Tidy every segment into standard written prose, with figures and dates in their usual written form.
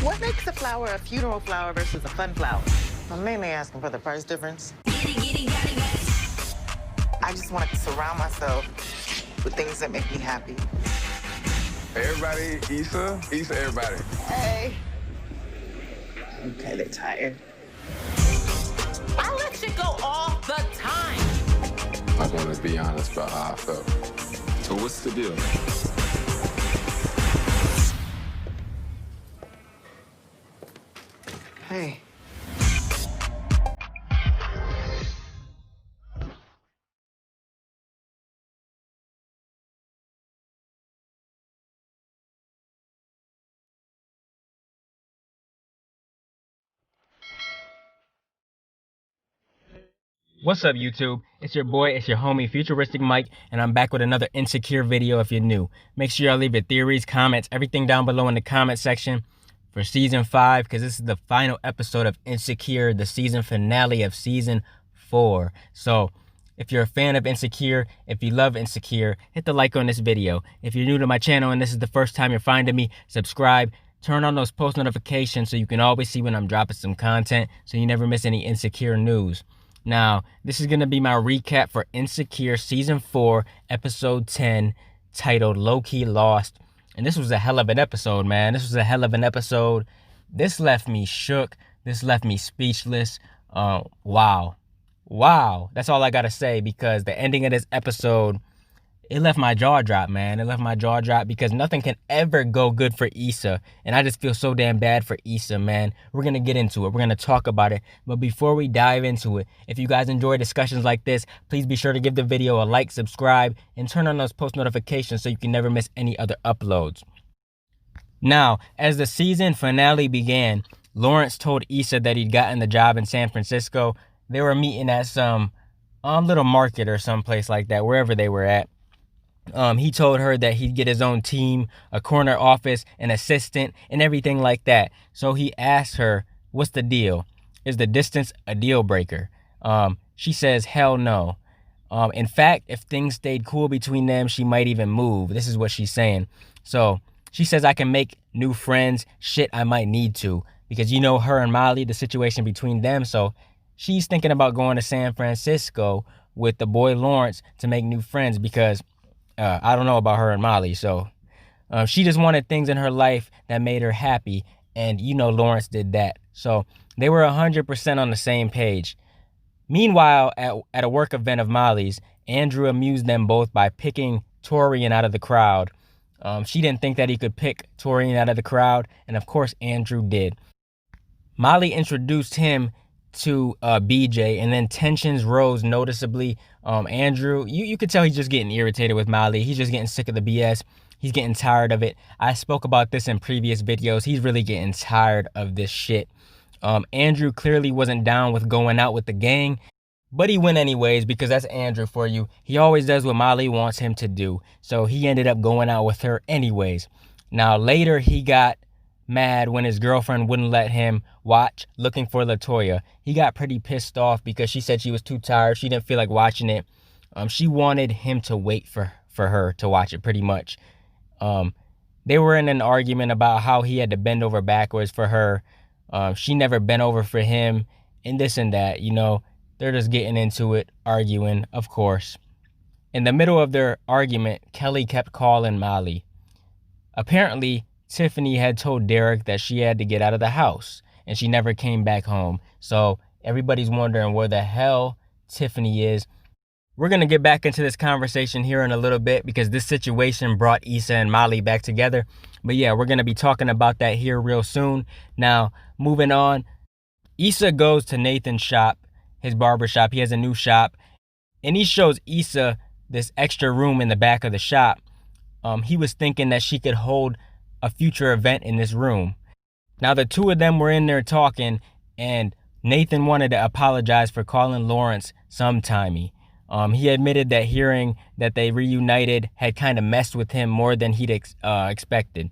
What makes a flower a funeral flower versus a fun flower? I'm mainly asking for the price difference. I just want to surround myself with things that make me happy. Everybody, Issa, everybody. Hey. Okay, they're tired. I let you go all the time. I want to be honest about how I felt. So what's the deal? Hey. What's up, YouTube? It's your boy, it's your homie, Futuristic Mike, and I'm back with another Insecure video if you're new. Make sure y'all leave your theories, comments, everything down below in the comment section for Season 5, because this is the final episode of Insecure, the season finale of Season 4. So, if you're a fan of Insecure, if you love Insecure, hit the like on this video. If you're new to my channel and this is the first time you're finding me, subscribe. Turn on those post notifications so you can always see when I'm dropping some content so you never miss any Insecure news. Now, this is going to be my recap for Insecure Season 4, Episode 10, titled Lowkey Lost. And this was a hell of an episode, man. This was a hell of an episode. This left me shook. This left me speechless. Wow. Wow. That's all I got to say, because the ending of this episode, it left my jaw drop, man. It left my jaw drop because nothing can ever go good for Issa. And I just feel so damn bad for Issa, man. We're going to get into it. We're going to talk about it. But before we dive into it, if you guys enjoy discussions like this, please be sure to give the video a like, subscribe, and turn on those post notifications so you can never miss any other uploads. Now, as the season finale began, Lawrence told Issa that he'd gotten the job in San Francisco. They were meeting at some little market or someplace like that, wherever they were at. He told her that he'd get his own team, a corner office, an assistant, and everything like that. So he asked her, what's the deal? Is the distance a deal breaker? She says, hell no. In fact, if things stayed cool between them, she might even move. This is what she's saying. So she says, I can make new friends. Shit, I might need to. Because, you know, her and Molly, the situation between them. So she's thinking about going to San Francisco with the boy Lawrence to make new friends because I don't know about her and Molly, so she just wanted things in her life that made her happy, and you know Lawrence did that. So they were 100% on the same page. Meanwhile, at a work event of Molly's, Andrew amused them both by picking Torian out of the crowd. She didn't think that he could pick Torian out of the crowd, and of course Andrew did. Molly introduced him to BJ, and then tensions rose noticeably. Andrew, you could tell he's just getting irritated with Molly. He's just getting sick of the BS. He's getting tired of it. I spoke about this in previous videos. He's really getting tired of this shit. Andrew clearly wasn't down with going out with the gang, but he went anyways because that's Andrew for you. He always does what Molly wants him to do. So he ended up going out with her anyways. Now later he got mad when his girlfriend wouldn't let him watch Looking for LaToya. He got pretty pissed off because she said she was too tired. She didn't feel like watching it. She wanted him to wait for her to watch it, pretty much. They were in an argument about how he had to bend over backwards for her. She never bent over for him, and this and that. You know, they're just getting into it, arguing, of course. In the middle of their argument, Kelly kept calling Molly. Apparently, Tiffany had told Derek that she had to get out of the house, and she never came back home. So everybody's wondering where the hell Tiffany is. We're going to get back into this conversation here in a little bit because this situation brought Issa and Molly back together. But yeah, we're going to be talking about that here real soon. Now, moving on, Issa goes to Nathan's shop, his barber shop. He has a new shop, and he shows Issa this extra room in the back of the shop. He was thinking that she could hold a future event in this room. Now the two of them were in there talking, and Nathan wanted to apologize for calling Lawrence sometimey. He admitted that hearing that they reunited had kind of messed with him more than he'd expected.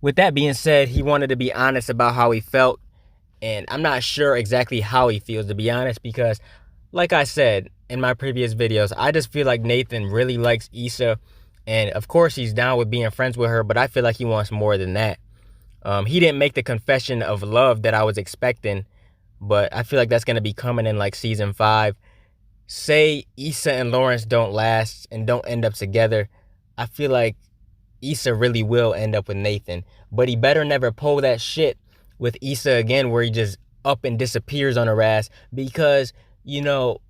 With that being said, he wanted to be honest about how he felt, and I'm not sure exactly how he feels, to be honest, because like I said in my previous videos, I just feel like Nathan really likes Issa. And of course he's down with being friends with her, but I feel like he wants more than that. He didn't make the confession of love that I was expecting, but I feel like that's going to be coming in like season 5. Say Issa and Lawrence don't last and don't end up together, I feel like Issa really will end up with Nathan. But he better never pull that shit with Issa again where he just up and disappears on her ass, because, you know,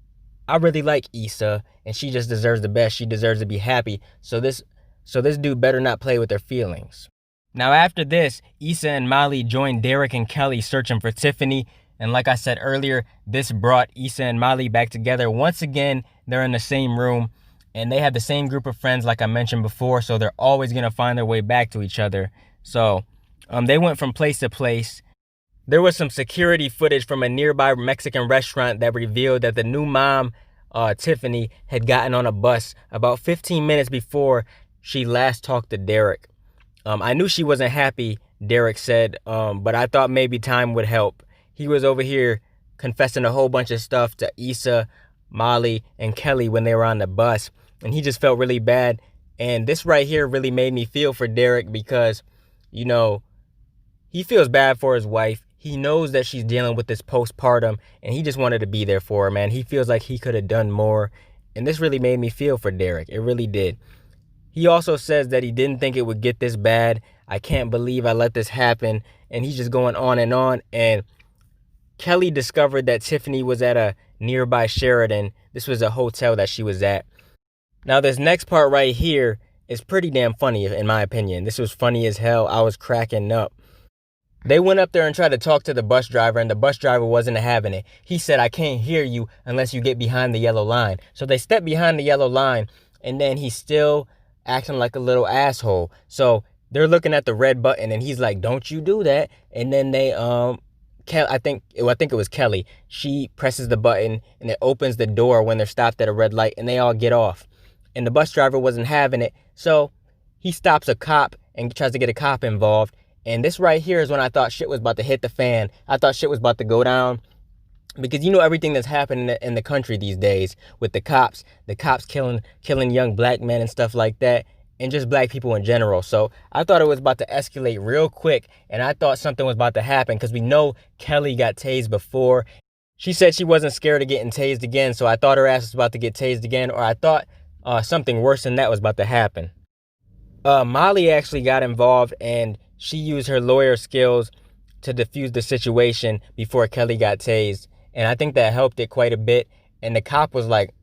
I really like Issa and she just deserves the best. She deserves to be happy. So this dude better not play with her feelings. Now after this, Issa and Molly joined Derek and Kelly searching for Tiffany. And like I said earlier, this brought Issa and Molly back together. Once again, they're in the same room and they have the same group of friends like I mentioned before. So they're always going to find their way back to each other. So they went from place to place. There was some security footage from a nearby Mexican restaurant that revealed that the new mom, Tiffany, had gotten on a bus about 15 minutes before she last talked to Derek. I knew she wasn't happy, Derek said, but I thought maybe time would help. He was over here confessing a whole bunch of stuff to Issa, Molly, and Kelly when they were on the bus, and he just felt really bad. And this right here really made me feel for Derek because, you know, he feels bad for his wife. He knows that she's dealing with this postpartum, and he just wanted to be there for her, man. He feels like he could have done more, and this really made me feel for Derek. It really did. He also says that he didn't think it would get this bad. I can't believe I let this happen. And he's just going on. And Kelly discovered that Tiffany was at a nearby Sheraton. This was a hotel that she was at. Now, this next part right here is pretty damn funny, in my opinion. This was funny as hell. I was cracking up. They went up there and tried to talk to the bus driver, and the bus driver wasn't having it. He said, "I can't hear you unless you get behind the yellow line." So they stepped behind the yellow line, and then he still acting like a little asshole. So they're looking at the red button and he's like, "Don't you do that." And then they I think it was Kelly. She presses the button and it opens the door when they're stopped at a red light, and they all get off. And the bus driver wasn't having it. So he stops a cop and tries to get a cop involved. And this right here is when I thought shit was about to hit the fan. I thought shit was about to go down. Because you know everything that's happening in the country these days with the cops killing young black men and stuff like that, and just black people in general. So I thought it was about to escalate real quick, and I thought something was about to happen because we know Kelly got tased before. She said she wasn't scared of getting tased again, so I thought her ass was about to get tased again, or I thought something worse than that was about to happen. Molly actually got involved, and she used her lawyer skills to defuse the situation before Kelly got tased. And I think that helped it quite a bit. And the cop was like,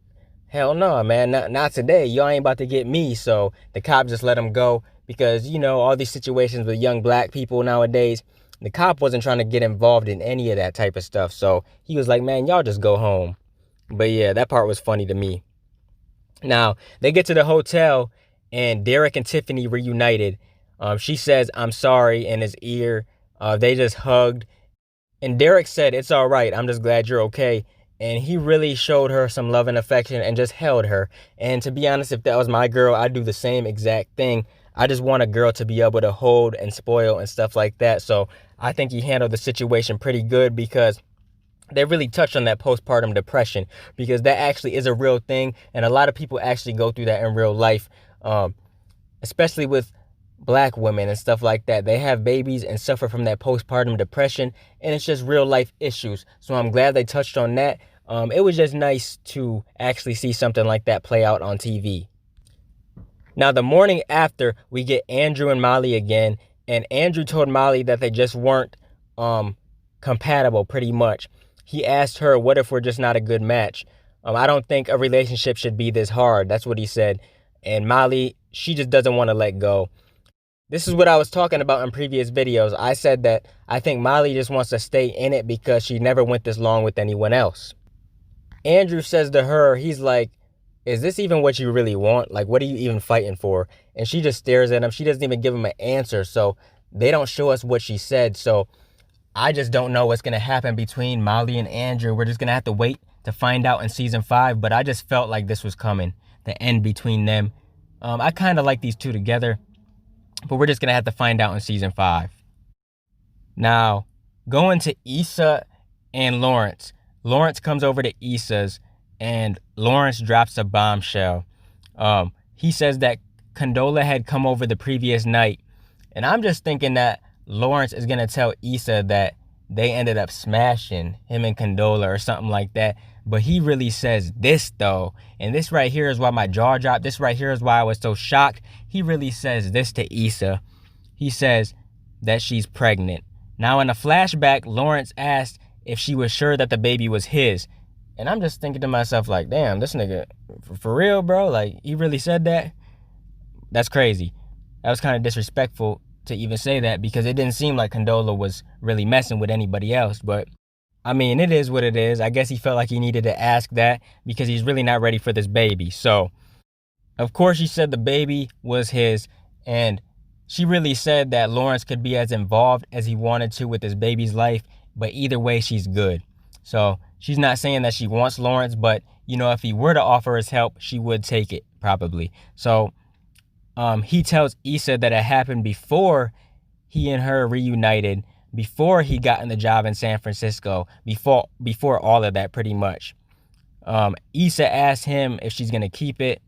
"Hell no, man, not today. Y'all ain't about to get me." So the cop just let him go because, you know, all these situations with young black people nowadays, the cop wasn't trying to get involved in any of that type of stuff. So he was like, "Man, y'all just go home." But yeah, that part was funny to me. Now, they get to the hotel and Derek and Tiffany reunited. She says, "I'm sorry," in his ear. They just hugged. And Derek said, "It's all right. I'm just glad you're okay." And he really showed her some love and affection and just held her. And to be honest, if that was my girl, I'd do the same exact thing. I just want a girl to be able to hold and spoil and stuff like that. So I think he handled the situation pretty good because they really touched on that postpartum depression, because that actually is a real thing. And a lot of people actually go through that in real life, especially with black women and stuff like that. They have babies and suffer from that postpartum depression, and it's just real life issues. So I'm glad they touched on that. It was just nice to actually see something like that play out on TV. Now, the morning after, we get Andrew and Molly again, and Andrew told Molly that they just weren't compatible, pretty much. He asked her, "What if we're just not a good match? I don't think a relationship should be this hard." That's what he said. And Molly, she just doesn't want to let go. This is what I was talking about in previous videos. I said that I think Molly just wants to stay in it because she never went this long with anyone else. Andrew says to her, he's like, "Is this even what you really want? Like, what are you even fighting for?" And she just stares at him. She doesn't even give him an answer. So they don't show us what she said. So I just don't know what's going to happen between Molly and Andrew. We're just going to have to wait to find out in season 5. But I just felt like this was coming, the end between them. I kind of like these two together, but we're just going to have to find out in season 5. Now, going to Issa and Lawrence. Lawrence comes over to Issa's, and Lawrence drops a bombshell. He says that Condola had come over the previous night. And I'm just thinking that Lawrence is gonna tell Issa that they ended up smashing, him and Condola or something like that. But he really says this though, and this right here is why my jaw dropped. This right here is why I was so shocked. He really says this to Issa. He says that she's pregnant. Now in a flashback, Lawrence asked if she was sure that the baby was his. And I'm just thinking to myself like, damn, this nigga, for real, bro? Like, he really said that? That's crazy. That was kind of disrespectful to even say that, because it didn't seem like Condola was really messing with anybody else. But I mean, it is what it is. I guess he felt like he needed to ask that because he's really not ready for this baby. So of course she said the baby was his, and she really said that Lawrence could be as involved as he wanted to with his baby's life, but either way she's good. So she's not saying that she wants Lawrence, but you know, if he were to offer his help, she would take it probably. So he tells Issa that it happened before he and her reunited, before he got in the job in San Francisco, before all of that pretty much. Issa asks him if she's going to keep it.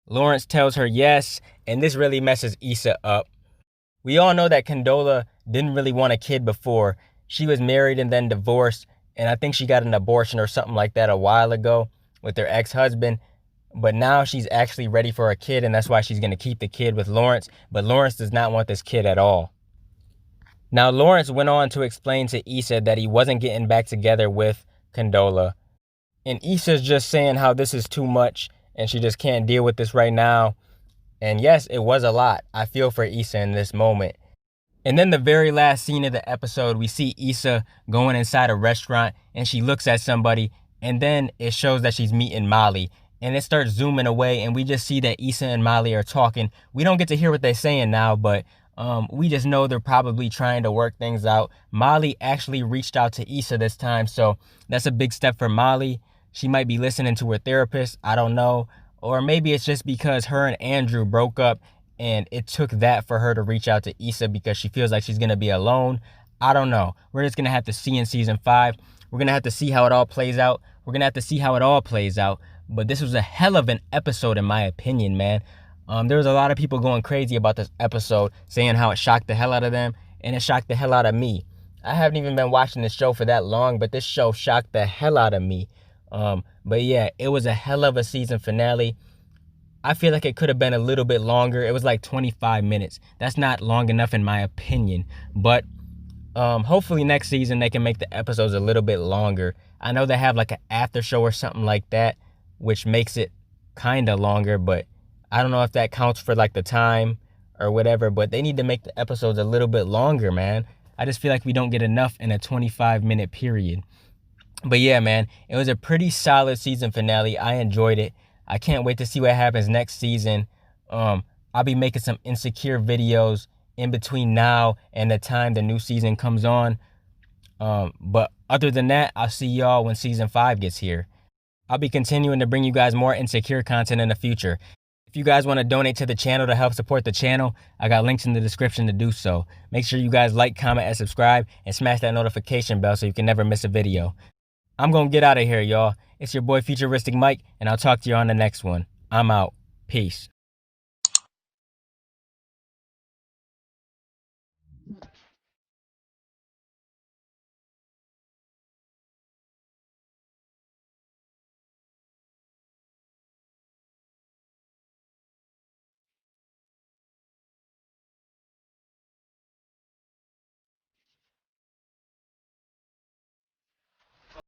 Lawrence tells her yes, and this really messes Issa up. We all know that Condola didn't really want a kid before. She was married and then divorced, and I think she got an abortion or something like that a while ago with her ex-husband. But now she's actually ready for a kid, and that's why she's going to keep the kid with Lawrence. But Lawrence does not want this kid at all. Now, Lawrence went on to explain to Issa that he wasn't getting back together with Condola. And Issa's just saying how this is too much, and she just can't deal with this right now. And yes, it was a lot. I feel for Issa in this moment. And then the very last scene of the episode, we see Issa going inside a restaurant, and she looks at somebody, and then it shows that she's meeting Molly. And it starts zooming away, and we just see that Issa and Molly are talking. We don't get to hear what they're saying now, but we just know they're probably trying to work things out. Molly actually reached out to Issa this time, so that's a big step for Molly. She might be listening to her therapist, I don't know. Or maybe it's just because her and Andrew broke up, and it took that for her to reach out to Issa because she feels like she's going to be alone. I don't know. We're just going to have to see in season 5. We're going to have to see how it all plays out. But this was a hell of an episode in my opinion, man. There was a lot of people going crazy about this episode, saying how it shocked the hell out of them, and it shocked the hell out of me. I haven't even been watching this show for that long, but this show shocked the hell out of me. But yeah, it was a hell of a season finale. I feel like it could have been a little bit longer. It was like 25 minutes. That's not long enough in my opinion. But hopefully next season they can make the episodes a little bit longer. I know they have like an after show or something like that, which makes it kind of longer, but I don't know if that counts for like the time or whatever, but they need to make the episodes a little bit longer, man. I just feel like we don't get enough in a 25-minute period. But yeah, man, it was a pretty solid season finale. I enjoyed it. I can't wait to see what happens next season. I'll be making some Insecure videos in between now and the time the new season comes on. But other than that, I'll see y'all when season 5 gets here. I'll be continuing to bring you guys more Insecure content in the future. If you guys want to donate to the channel to help support the channel, I got links in the description to do so. Make sure you guys like, comment, and subscribe, and smash that notification bell so you can never miss a video. I'm going to get out of here, y'all. It's your boy Futuristic Mike, and I'll talk to you on the next one. I'm out. Peace.